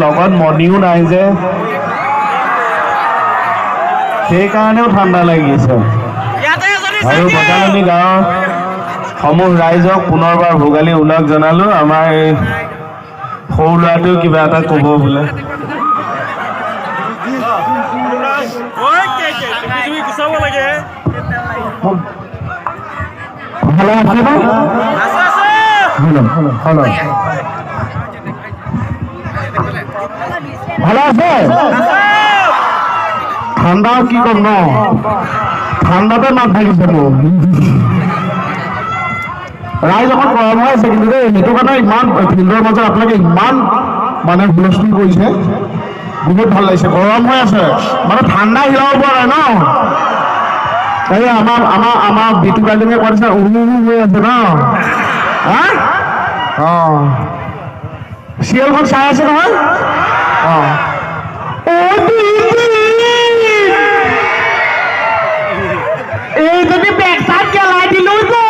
লগত মণিও নাই যে সেইকাৰণেও ঠাণ্ডা লাগিছে আৰু বটালনি গাঁৱৰ সমূহ ৰাইজক পুনৰবাৰ ভোগালী ওলগ জনালো আমাৰ এই সৰু ল'ৰাটোও কিবা এটা ক'ব বোলে ভালো আছে ঠাণ্ডা কি কম ন ঠাণ্ডাতে মাত ভাগিছে মোৰ ৰাইজ অকণ গৰম হৈ আছে কিন্তু দেই সেইটো কাৰণে ইমান ফিল্ডৰ মাজত আপোনালোকে ইমান মানে হুলস্থুল কৰিছে বহুত ভাল লাগিছে গৰম হৈ আছে মানে ঠাণ্ডা হিলাব পৰা নাই ন এই আমাৰ বিটু গাৰ্ডেনে কৰিছে হৈ আছে ন চিৰিয়েলখন চাই আছে নহয় এই যদি বেগচাইড গেলাই দিলো যে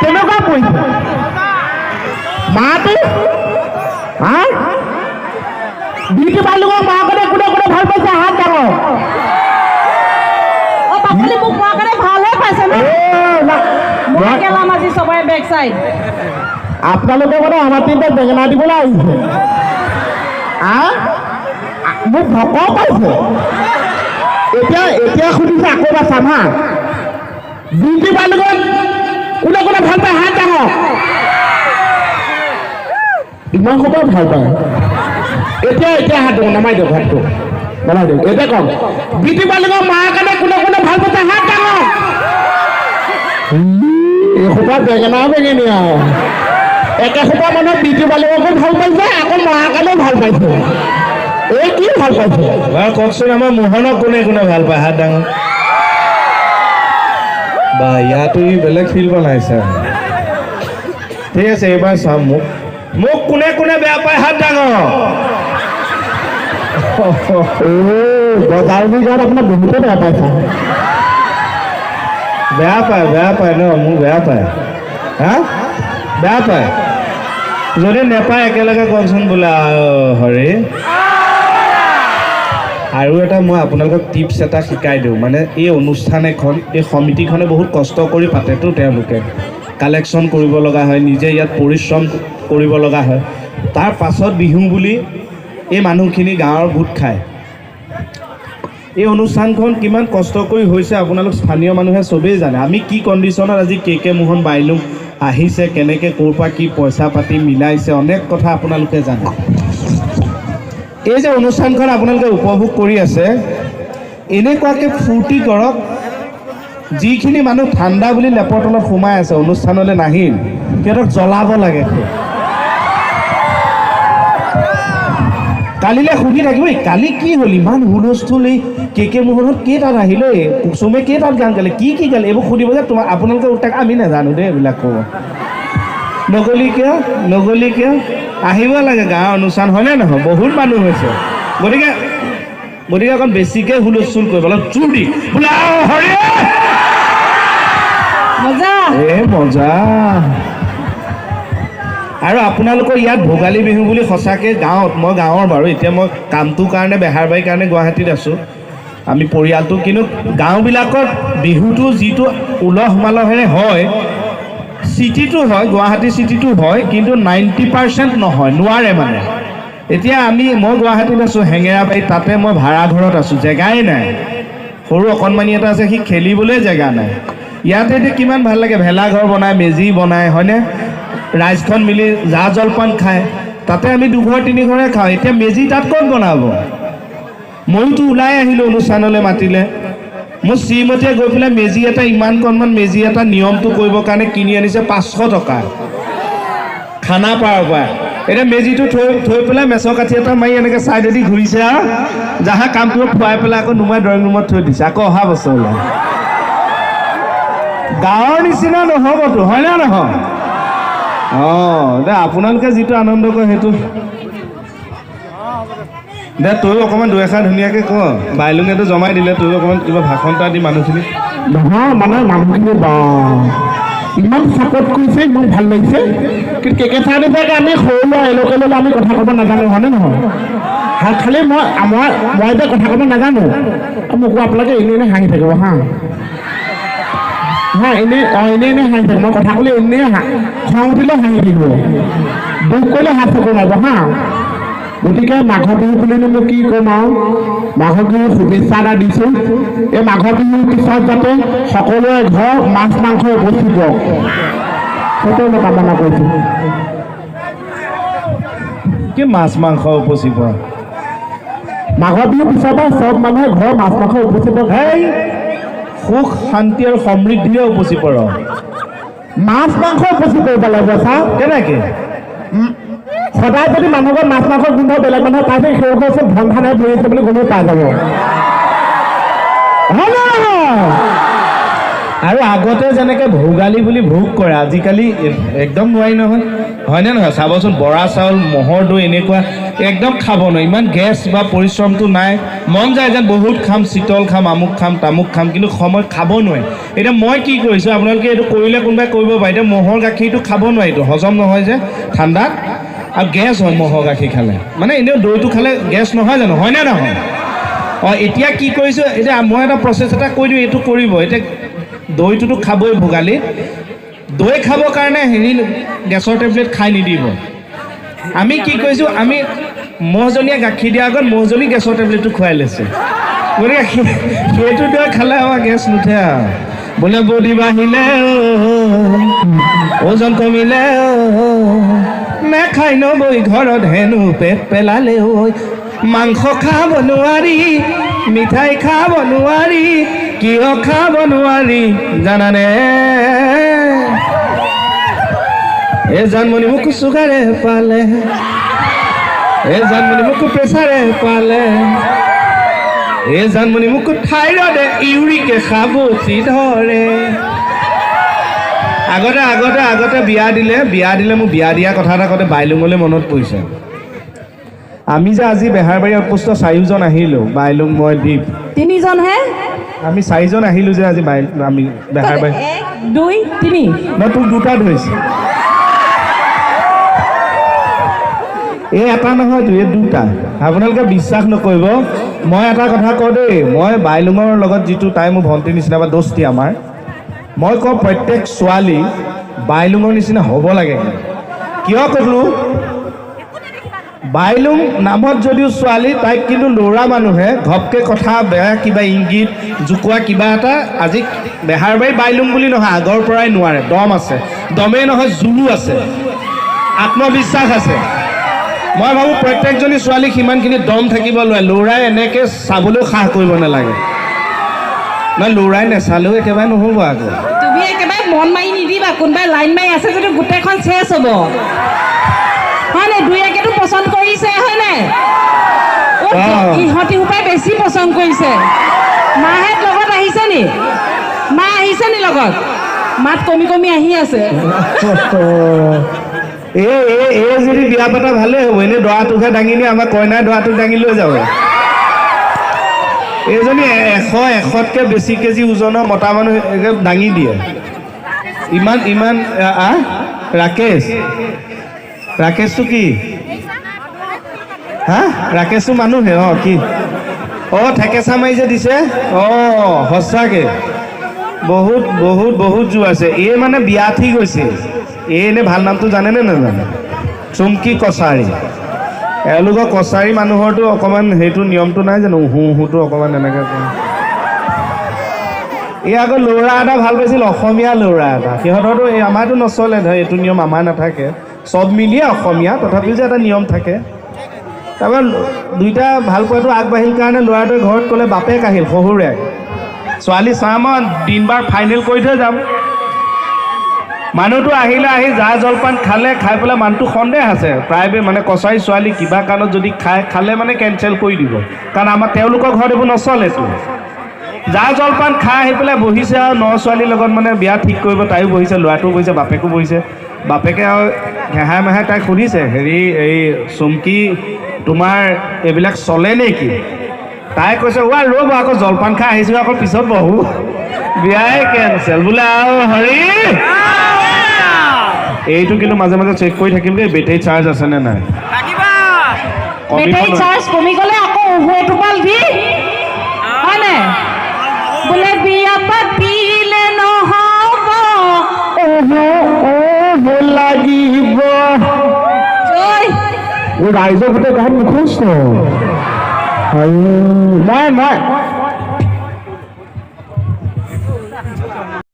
কেনেকুৱা কৰিছে মাটো বিটু বালুকৰ মাকতে কোনে কোনে ভাল পাইছে হাত ডাঙৰ মোক কোৱা কাৰণে ভালহে পাইছে মই গেলাম আজি চবৰে বেক চাইড আপোনালোকে মানে আমাৰ তিনিটা বেঙেনা দিবলৈ আহিছে মোক ভক পাইছে এতিয়া সুধিছে আকৌ বা চাম হা বিউটি বালুকত কোনে কোনে ভাল পায় হাত ডাঙৰ ইমান সোপাই ভাল পায় এতিয়া হাত দিওঁ নামাই দিয়ক হাতটো নামাই দিয়ক এতিয়া কওক বিউটি বালুকৰ মাৰ কাৰণে কোনে কোনে ভাল পাইছে হাত ডাঙৰ এই সোপা বেঙেনা বেঙেনি আৰু একে সোপা মানে বিউটি বালুককো ভাল পাইছে আকৌ মাৰ কাৰণেও ভাল পাইছে এই কি ভাল পাইছে কওকচোন আমাৰ মোহনক কোনে কোনে ভাল পায় হাত ডাঙৰ বা ইয়াতো ই বেলেগ ফিল্ড বনাইছে ঠিক আছে এইবাৰ চাম মোক কোনে কোনে বেয়া পায় হাত ডাঙৰ বজাৰ বিজাৰত আপোনাৰ বহুতে বেয়া পাইছে বেয়া পায় ন মোক বেয়া পায় হা বেয়া পায় যদি নেপায় একেলগে কওকচোন বোলে হৰি আৰু এটা মই আপোনালোকক টিপছ এটা শিকাই দিওঁ মানে এই অনুষ্ঠান এখন এই সমিতিখনে বহুত কষ্ট কৰি পাতেতো তেওঁলোকে কালেকশ্যন কৰিব লগা হয় নিজে ইয়াত পৰিশ্ৰম কৰিব লগা হয় তাৰ পাছত বিহু বুলি এই মানুহখিনি গাঁৱৰ গোট খায় এই অনুষ্ঠানখন কিমান কষ্ট কৰি হৈছে আপোনালোক স্থানীয় মানুহে চবেই জানে আমি কি কণ্ডিশ্যনত আজি কে মোহন বাইলুং আহিছে কেনেকৈ ক'ৰ পৰা কি পইচা পাতি মিলাইছে অনেক কথা আপোনালোকে জানে এই যে অনুষ্ঠানখন আপোনালোকে উপভোগ কৰি আছে এনেকুৱাকৈ ফূৰ্তি কৰক যিখিনি মানুহ ঠাণ্ডা বুলি লেপৰ তলত সোমাই আছে অনুষ্ঠানলৈ নাহিল সিহঁতক জ্বলাব লাগে কালিলৈ সুধি থাকিব কালি কি হ'ল ইমান হুলস্থুল এই কে মোহনত কেইটাত আহিলে কুচুমে কেইটাত গান গালে কি গালে এইবোৰ সুধিব যে তোমাৰ আপোনালোকে উত্তাক আমি নাজানো দেই এইবিলাক ক'ব নগলি কিয় আহিব লাগে গাঁৱৰ অনুষ্ঠান হয়নে নহয় বহুত মানুহ হৈছে গতিকে অকণ বেছিকৈ হুলস্থুল কৰিব অলপ জোৰ দি বোলে মজা আৰু আপোনালোকৰ ইয়াত ভোগালী বিহু বুলি সঁচাকৈ গাঁৱত মই গাঁৱৰ বাৰু এতিয়া মই কামটোৰ কাৰণে বেহাৰবাৰীৰ কাৰণে গুৱাহাটীত আছোঁ আমি পৰিয়ালটো কিন্তু গাঁওবিলাকত বিহুটো যিটো উলহ মালহেৰে হয় চিটিটো হয় গুৱাহাটী চিটিটো হয় কিন্তু 90% নহয় নোৱাৰে মানে এতিয়া মই গুৱাহাটীত আছোঁ হেঙেৰাবাৰীত তাতে মই ভাড়া ঘৰত আছোঁ জেগাই নাই সৰু অকণমানি এটা আছে সি খেলিবলৈ জেগা নাই ইয়াতে এতিয়া কিমান ভাল লাগে ভেলাঘৰ বনায় মেজি বনায় হয়নে ৰাইজখন মিলি জা জলপান খায় তাতে আমি দুঘৰ তিনিঘৰে খাওঁ এতিয়া মেজি তাত ক'ত বনাব মইতো ওলাই আহিলোঁ অনুষ্ঠানলৈ মাতিলে মোৰ শ্ৰীমতীয়ে গৈ পেলাই মেজি এটা ইমানকণমান মেজি এটা নিয়মটো কৰিবৰ কাৰণে কিনি আনিছে 500 টকা খানাপাৰাৰ পৰা এতিয়া মেজিটো থৈ পেলাই মেচৰ কাঠি এটা মাৰি এনেকৈ ছাইডেদি ঘূৰিছে আৰু যাহা কামটো খুৱাই পেলাই আকৌ নুমাই ড্ৰয়িং ৰুমত থৈ দিছে আকৌ অহা বছৰলৈ গাঁৱৰ নিচিনা নহ'বতো হয়নে নহয় দে আপোনালোকে যিটো আনন্দ কৰে সেইটো দে তয়ো অকণমান দুএষাৰ ধুনীয়াকৈ ক বাইলুঙেতো জমাই দিলে তয়ো অকণমান কিবা ভাষণ এটা দি মানুহখিনি নহয় মানে মানুহখিনি ইমান আমাক ছাপোৰ্ট কৰিছে, ইমান ভাল লাগিছে। কিন্তু কেকেচাৰ নিচিনাকৈ আমি সৰু ল'ৰা এলোকে ল'লে আমি কথা ক'ব নাজানো, হয়নে নহয়? খালি মই এতিয়া কথা ক'ব নাজানো, মোকো আপোনালোকে এনেই হাঁহি থাকিব হা এনেই হাঁহি থাকিব। মই কথা ক'লে এনেই খং উঠিলেও হাঁহি থাকিব, দুখ কৰিলে হাত চকু মাৰিব হা। গতিকে মাঘৰ বিহু বুলিনো মই কি ক'ম আৰু, মাঘৰ বিহুৰ শুভেচ্ছা এটা দিছোঁ। এই মাঘৰ বিহুৰ পিছত যাতে সকলোৰে ঘৰ মাছ মাংস উপস্থিত হওক, সেইটোৱে মই কামনা কৰিছোঁ। কি মাছ মাংস উপচি পোৱা? মাঘৰ বিহুৰ পিছৰ পৰা চব মানুহে ঘৰ মাছ মাংস উপস্থিত হওক। সেই সুখ শান্তি আৰু সমৃদ্ধিৰে উপচি পৰ। মাছ মাংস উপস্থিত কৰিব লাগিব চা। কেনেকৈ? সদায় যদি মানুহৰ মাছ মাংসৰ গোন্ধ বেলেগ মানুহে পাইছে, সেই ঘৰ চব ধন ধানে ভৰি আছে বুলি গমেই পাই যাব, হয় নে নহয়? আৰু আগতে যেনেকৈ ভোগালী বুলি ভোগ কৰে, আজিকালি একদম নোৱাৰি নহয়, হয়নে নহয়? চাবচোন, বৰা চাউল, ম'হৰ দৈ এনেকুৱা একদম খাব নোৱাৰি, ইমান গেছ বা পৰিশ্ৰমটো নাই। মন যায় যেন বহুত খাম, চিতল খাম, আমুক খাম, তামুক খাম, কিন্তু সময়ত খাব নোৱাৰি। এতিয়া মই কি কৰিছোঁ, আপোনালোকে এইটো কৰিলে কোনোবাই কৰিব পাৰে। এতিয়া ম'হৰ গাখীৰটো খাব নোৱাৰিতো, হজম নহয় যে ঠাণ্ডাত, আৰু গেছ হয় ম'হৰ গাখীৰ খালে। মানে এনেও দৈটো খালে গেছ নহয় জানো, হয়নে নহয়? এতিয়া কি কৰিছোঁ, এতিয়া মই এটা প্ৰচেছ এটা কৈ দিওঁ, এইটো কৰিব। এতিয়া দৈটোতো খাবই ভোগালীত, দৈ খাবৰ কাৰণে গেছৰ টেবলেট খাই নিদিব। আমি কি কৰিছোঁ, আমি ম'হজনীয়ে গাখীৰ দিয়াৰ আগত ম'হজনী গেছৰ টেবলেটটো খুৱাই লৈছোঁ। গতিকে সেইটো দৈ খালে আমাৰ গেছ নুঠে আৰু। বোলে বডি বাঢ়িলে ওজন কমিলে নেখাই নবৈ ঘৰত হেনো পেট পেলালে ঐ। মাংস খাব নোৱাৰি, মিঠাই খাব নোৱাৰি, কিয় খাব নোৱাৰি জানানে? এই জানমণি মোক চুগাৰে পালে, এই জানমণি মোক প্ৰেছাৰে পালে, এই জানমণি মোক থাইৰয়ডে ইউৰিকে খাবতি ধৰে। আগতে বিয়া দিলে মোক বিয়া দিয়া কথা এটা কওঁতে বাইলুঙলৈ মনত পৰিছে। আমি যে আজি বেহাৰবাৰী আউটপোষ্ট 4জন আহিলোঁ, বাইলুং, মই, দীপ, 3জনহে। আমি 4জন আহিলোঁ যে আজি আমি বেহাৰবাৰী। 1 2 3 মই তোক দুটা ধৰিছোঁ, এই এটা নহয়, এই দুটা। আপোনালোকে বিশ্বাস নকৰিব, মই এটা কথা কওঁ দেই, মই বাইলুঙৰ লগত যিটো তাই মোৰ ভণ্টিৰ নিচিনা বা দোস্তি আমাৰ, মই কওঁ প্ৰত্যেক ছোৱালী বাইলুঙৰ নিচিনা হ'ব লাগে। কিয় ক'লোঁ, বাইলুং নামত যদিও ছোৱালী, তাইক কিন্তু ল'ৰা মানুহে ঘপকৈ কথা বেয়া কিবা ইংগিত জোকোৱা কিবা এটা, আজি বেহাৰবাৰী বাইলুং বুলি নহয়, আগৰ পৰাই নোৱাৰে, দম আছে, দমেই নহয় জোৰো আছে, আত্মবিশ্বাস আছে। মই ভাবোঁ প্ৰত্যেকজনী ছোৱালী সিমানখিনি দম থাকিব নোৱাৰে। ল'ৰাই এনেকৈ চাবলৈও সাহ কৰিব নালাগে, নহয় ল'ৰাই নেচালেও একেবাৰে নহ'ব আকৌ। তুমি একেবাৰে মন মাৰি নিদিবা, কোনোবাই লাইন মাৰি আছে যদি গোটেইখন চেচ হ'ব, হয়নে? 2-1টো পচন্দ কৰিছে, হয়নে? ইহঁতি সোপাই বেছি পচন্দ কৰিছে। মাহেঁত লগত আহিছে নি? মা আহিছে নি লগত? মাত কমি কমি আহি আছে। এই যদি বিয়া পতা ভালেই হ'ব, এনেই দৰাটোকহে দাঙি নিয়ে, আমাৰ কইনাই দৰাটোক দাঙি লৈ যাব। এইজনী 100-100তকৈ বেছি কেজি ওজনৰ মতা মানুহ দাঙি দিয়ে। ইমান ৰাকেশটো কি হা? ৰাকেশটো মানুহে কি ঠেকেচা মাৰি যে দিছে, সঁচাকৈ বহুত জোৰ আছে। এই মানে বিয়া ঠিক হৈছে। এই এনেই ভাল নামটো জানেনে নাজানে? চুমকি কছাৰী। এওঁলোকৰ কছাৰী মানুহৰতো অকণমান সেইটো নিয়মটো নাই জানো, উহুটো অকণমান এনেকৈ কয়। এই আকৌ ল'ৰা এটা ভাল পাইছিল, অসমীয়া ল'ৰা এটা, সিহঁতৰতো এই আমাৰতো নচলে, ধৰ এইটো নিয়ম আমাৰ নাথাকে, চব মিলিয়ে অসমীয়া, তথাপিও যে এটা নিয়ম থাকে। তাৰপৰা দুইটা ভাল পোৱাটো আগবাঢ়িল কাৰণে ল'ৰাটোৱে ঘৰত ক'লে, বাপেক আহিল শহুৰে, ছোৱালী চাওঁ মই দিনবাৰ ফাইনেল কৰি থৈ যাম। মানুহটো আহি জা জলপান খালে, খাই পেলাই মানুহটো সন্দেহ আছে, প্ৰায় মানে কছাৰী ছোৱালী কিবা কাৰণত যদি খালে মানে কেঞ্চেল কৰি দিব, কাৰণ আমাৰ তেওঁলোকৰ ঘৰত এইবোৰ নচলেতো। জা জলপান খাই আহি পেলাই বহিছে আৰু ছোৱালীৰ লগত মানে বিয়া ঠিক কৰিব, তাইও বহিছে, ল'ৰাটোও বহিছে, বাপেকো বহিছে। বাপেকে আৰু ঘেহাই মেহাই তাইক সুধিছে, এই চুমকি তোমাৰ এইবিলাক চলে নেকি? তাই কৈছে, ৰ'ব আকৌ জলপান খাই আহিছোঁ, আকৌ পিছত বহো, বিয়াই কেঞ্চেল বোলে। আৰু হৰি এইটো কিন্তু মাজে মাজে চেক কৰি থাকিম দেই বেটেৰী চাৰ্জ আছেনে নাই বেটেৰী চাৰ্জ কমি গ'লে আকৌ উভৈ টোপাল দি হয়নে বোলে বিয়া পাতিলে নহ'ব লাগিব ঐ ৰাইজৰ গোটেই গান মুখস্থ মই